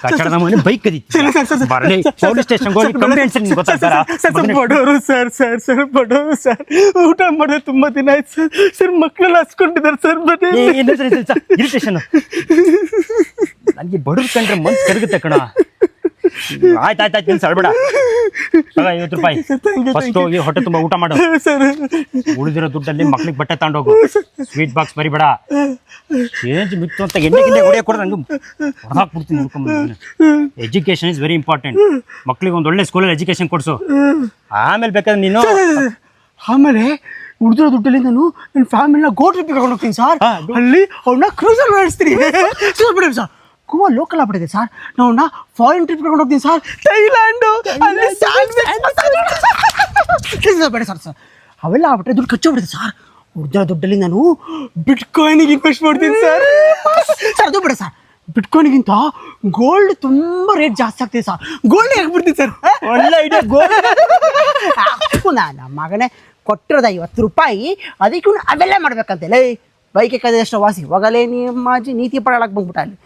ಕಚಡದ ಮನೆ ಬೈಕ್ ಬರಲಿ police station ಹೋಗಿ ಕಂಪ್ಲೇಂಟ್ಸ್ ಗೊತ್ತಾಗ್ತಾರ ಬಡವರು ಸರ್ ಬಡವರು ಸರ್ ಊಟ ಮಾಡಿದ್ರೆ ತುಂಬಾ ದಿನ ಆಯ್ತು ಸರ್ ಸರ್ ಮಕ್ಕಳೆಲ್ಲ ಹಸ್ಕೊಂಡಿದ್ದಾರೆ ಸರ್ ಇರಿಟೇಷನ್ ನನಗೆ ಬಡವ್ರು ಕಂಡ್ರೆ ಮನ್ಸು ಕರಗುತ್ತೆ ಕಣ ಆಯ್ತು ನೀನು ಸಳ್ಬೇಡ 50 ರೂಪಾಯಿ ಫಸ್ಟ್ ಹೋಗಿ ಹೊಟ್ಟೆ ತುಂಬ ಊಟ ಮಾಡು ಸರ್ ಉಳಿದಿರೋ ದುಡ್ಡಲ್ಲಿ ಮಕ್ಳಿಗೆ ಬಟ್ಟೆ ತಗೊಂಡೋಗು ಸ್ವೀಟ್ ಬಾಕ್ಸ್ ಬರಿಬೇಡ ಚೇಂಜ್ ಮಿಕ್ತು ಅಂತ ಎಣ್ಣೆ ಹೊಡೆಯಕ್ಕೆ ಕೊಡ ನಂಗೆ ಹೊಡೆದಾಕ್ಬಿಡ್ತೀನಿ ಎಜುಕೇಶನ್ ಇಸ್ ವೆರಿ ಇಂಪಾರ್ಟೆಂಟ್ ಮಕ್ಳಿಗೆ ಒಂದು ಒಳ್ಳೆ ಸ್ಕೂಲಲ್ಲಿ ಎಜುಕೇಶನ್ ಕೊಡಿಸು ಆಮೇಲೆ ಬೇಕಾದ್ರೆ ನೀನು ಆಮೇಲೆ ಉಳಿದಿರೋ ದುಡ್ಡಲ್ಲಿ ನಾನು ನನ್ನ ಫ್ಯಾಮಿಲಿನ ಗೋಟ್ ಟ್ರಿಪ್ಗೆ ಕರ್ಕೊಂಡು ಹೋಗ್ತೀನಿ ಸರ್ ಅಲ್ಲಿ ಅವ್ರನ್ನ ಕ್ರೂಸರ್ ಮಾಡಿಸ್ತೀನಿ ಸರ್ ಬಿಡಿ ಸರ್ ಗೋವಾ ಲೋಕಲ್ ಆಗ್ಬಿಟ್ಟಿದೆ ಸರ್ ನಾವು ಫಾರಿನ್ ಟ್ರಿಪ್ ಕರ್ಕೊಂಡು ಹೋಗ್ತೀನಿ ಸರ್ ಥೈಲ್ಯಾಂಡು ಬೇಡ ಸರ್ ಅವೆಲ್ಲ ಆಗ್ಬಿಟ್ಟೆ ದುಡ್ಡು ಖರ್ಚೋಗ್ಬಿಡುತ್ತೆ ಸರ್ ಉಳಿದಿರೋ ದುಡ್ಡಲ್ಲಿ ನಾನು ಬಿಟ್ಕಾಯಿನಿಗೆ ಇನ್ವೆಸ್ಟ್ ಮಾಡ್ತೀನಿ ಸರ್ ಅದು ಬೇಡ ಸರ್ ಬಿಟ್ಕಾಯಿನ್ಗಿಂತ ಗೋಲ್ಡ್ ತುಂಬ ರೇಟ್ ಜಾಸ್ತಿ ಆಗ್ತಿದೆ ಸರ್ ಗೋಲ್ಡ್ ಹಾಕ್ಬಿಡ್ತೀನಿ ಸರ್ ಒಳ್ಳೆ ಐಡಿಯಾ ಗೋಲ್ಡ್ ನಮ್ಮ ಮಗನೇ ಕೊಟ್ಟಿರೋದು 50 ರೂಪಾಯಿ ಅದಕ್ಕೂ ಅವೆಲ್ಲ ಮಾಡ್ಬೇಕಂತೇಳಿ ಬೈಕೆ ಕದಷ್ಟು ವಾಸಿ ಹೋಗಲೇ ನಿಮ್ಮ ಅಜ್ಜಿ ನೀತಿ ಪಡಾಳಕ್ಕೆ ಬಂದ್ಬಿಟ್ಟ ಅಲ್ಲಿ